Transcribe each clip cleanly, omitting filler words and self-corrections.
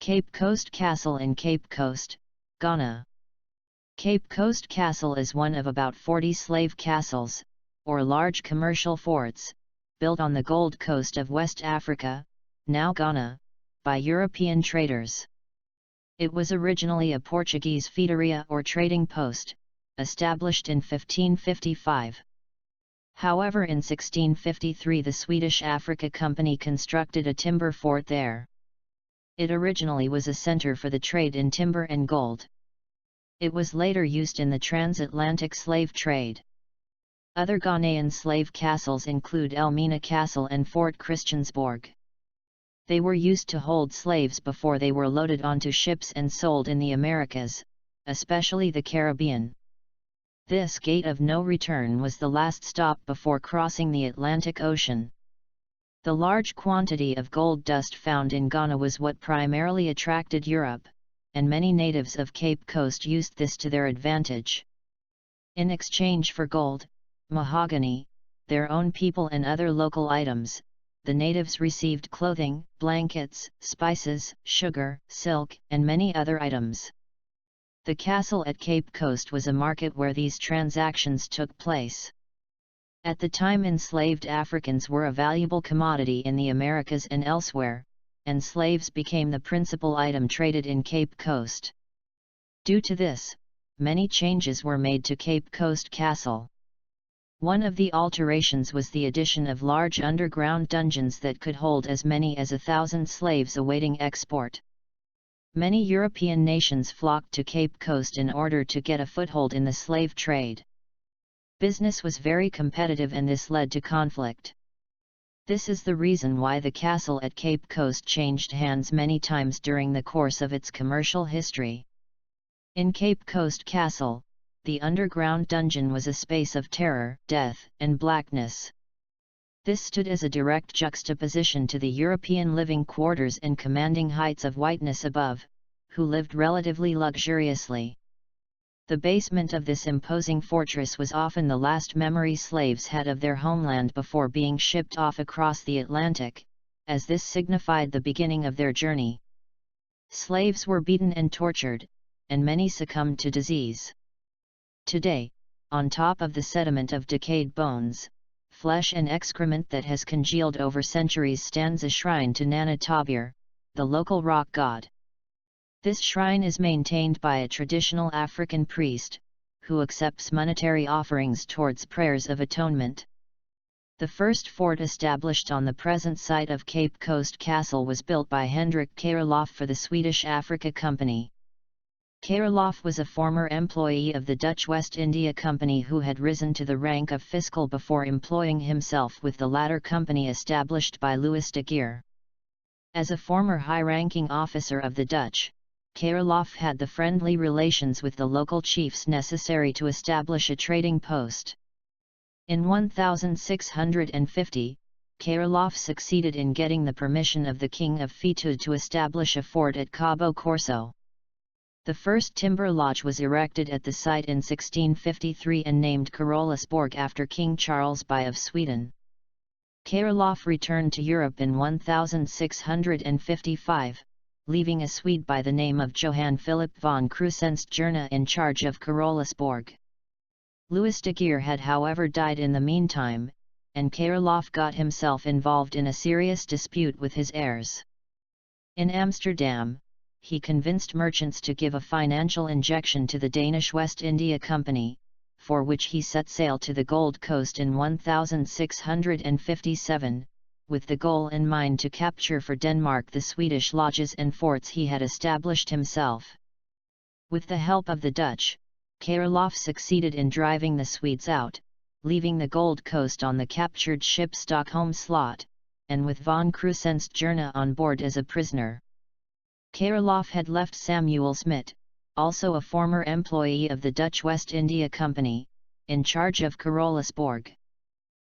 Cape Coast Castle in Cape Coast, Ghana. Cape Coast Castle is one of about 40 slave castles, or large commercial forts, built on the Gold Coast of West Africa, now Ghana, by European traders. It was originally a Portuguese feitoria or trading post, established in 1555. However, in 1653 the Swedish Africa Company constructed a timber fort there. It originally was a center for the trade in timber and gold. It was later used in the transatlantic slave trade. Other Ghanaian slave castles include Elmina Castle and Fort Christiansborg. They were used to hold slaves before they were loaded onto ships and sold in the Americas, especially the Caribbean. This gate of no return was the last stop before crossing the Atlantic Ocean. The large quantity of gold dust found in Ghana was what primarily attracted Europe, and many natives of Cape Coast used this to their advantage. In exchange for gold, mahogany, their own people and other local items, the natives received clothing, blankets, spices, sugar, silk, and many other items. The castle at Cape Coast was a market where these transactions took place. At the time, enslaved Africans were a valuable commodity in the Americas and elsewhere, and slaves became the principal item traded in Cape Coast. Due to this, many changes were made to Cape Coast Castle. One of the alterations was the addition of large underground dungeons that could hold as many as 1,000 slaves awaiting export. Many European nations flocked to Cape Coast in order to get a foothold in the slave trade. Business was very competitive and this led to conflict. This is the reason why the castle at Cape Coast changed hands many times during the course of its commercial history. In Cape Coast Castle, the underground dungeon was a space of terror, death, and blackness. This stood as a direct juxtaposition to the European living quarters and commanding heights of whiteness above, who lived relatively luxuriously. The basement of this imposing fortress was often the last memory slaves had of their homeland before being shipped off across the Atlantic, as this signified the beginning of their journey. Slaves were beaten and tortured, and many succumbed to disease. Today, on top of the sediment of decayed bones, flesh and excrement that has congealed over centuries stands a shrine to Nana Tabir, the local rock god. This shrine is maintained by a traditional African priest, who accepts monetary offerings towards prayers of atonement. The first fort established on the present site of Cape Coast Castle was built by Hendrik Kaerlof for the Swedish Africa Company. Kaerlof was a former employee of the Dutch West India Company who had risen to the rank of fiscal before employing himself with the latter company established by Louis de Geer. As a former high-ranking officer of the Dutch, Kaerlof had the friendly relations with the local chiefs necessary to establish a trading post. In 1650, Kaerlof succeeded in getting the permission of the King of Feito to establish a fort at Cabo Corso. The first timber lodge was erected at the site in 1653 and named Christiansborg after King Charles I of Sweden. Kaerlof returned to Europe in 1655, leaving a Swede by the name of Johann Philip von Christiansborg in charge of Christiansborg. Louis de Geer had however died in the meantime, and Kaerlof got himself involved in a serious dispute with his heirs. In Amsterdam, he convinced merchants to give a financial injection to the Danish West India Company, for which he set sail to the Gold Coast in 1657, with the goal in mind to capture for Denmark the Swedish lodges and forts he had established himself. With the help of the Dutch, Kaerlof succeeded in driving the Swedes out, leaving the Gold Coast on the captured ship Stockholm Slot, and with von Christiansborg on board as a prisoner. Kaerlof had left Samuel Smit, also a former employee of the Dutch West India Company, in charge of Christiansborg.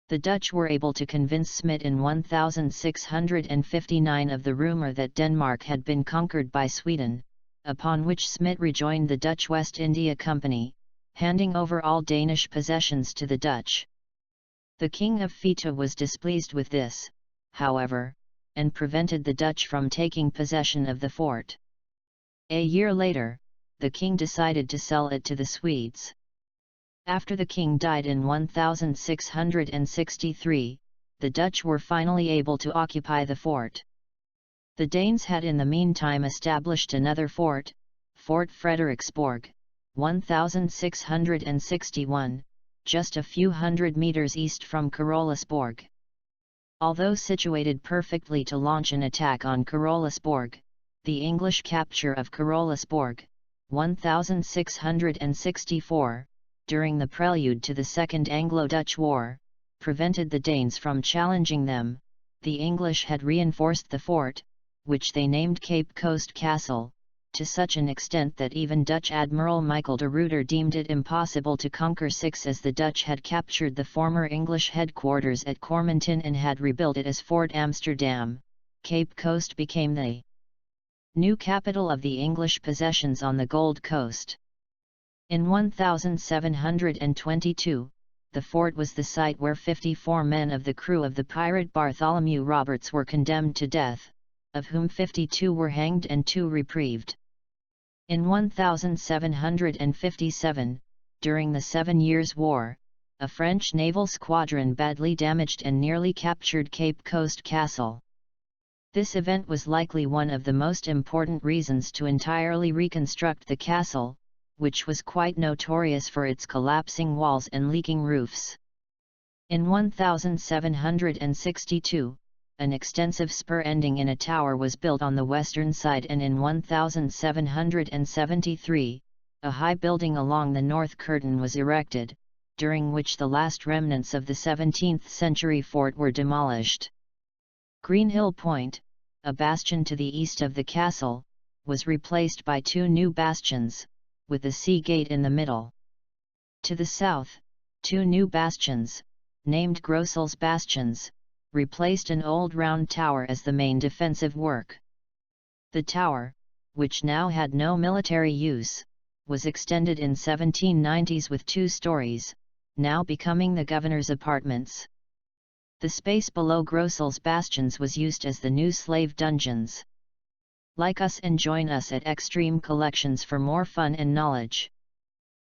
The Dutch were able to convince Smit in 1659 of the rumor that Denmark had been conquered by Sweden, upon which Smit rejoined the Dutch West India Company, handing over all Danish possessions to the Dutch. The King of Feito was displeased with this, however, and prevented the Dutch from taking possession of the fort. A year later, the king decided to sell it to the Swedes. After the king died in 1663, the Dutch were finally able to occupy the fort. The Danes had in the meantime established another fort, Fort Frederiksborg, 1661, just a few hundred meters east from Carolsborg. Although situated perfectly to launch an attack on Carolsborg, the English capture of Carolsborg, 1664, during the prelude to the Second Anglo-Dutch War, prevented the Danes from challenging them. The English had reinforced the fort, which they named Cape Coast Castle, to such an extent that even Dutch Admiral Michael de Ruyter deemed it impossible to conquer Six, as the Dutch had captured the former English headquarters at Cormonton and had rebuilt it as Fort Amsterdam. Cape Coast became the new capital of the English possessions on the Gold Coast. In 1722, the fort was the site where 54 men of the crew of the pirate Bartholomew Roberts were condemned to death, of whom 52 were hanged and 2 reprieved. In 1757, during the 7 Years' War, a French naval squadron badly damaged and nearly captured Cape Coast Castle. This event was likely one of the most important reasons to entirely reconstruct the castle, which was quite notorious for its collapsing walls and leaking roofs. In 1762, an extensive spur ending in a tower was built on the western side, and in 1773, a high building along the north curtain was erected, during which the last remnants of the 17th-century fort were demolished. Greenhill Point, a bastion to the east of the castle, was replaced by 2 new bastions, with a sea gate in the middle. To the south, 2 new bastions, named Grossel's Bastions, replaced an old round tower as the main defensive work. The tower, which now had no military use, was extended in 1790s with 2 stories, now becoming the governor's apartments. The space below Grossel's Bastions was used as the new slave dungeons. Like us and join us at Extreme Collections for more fun and knowledge.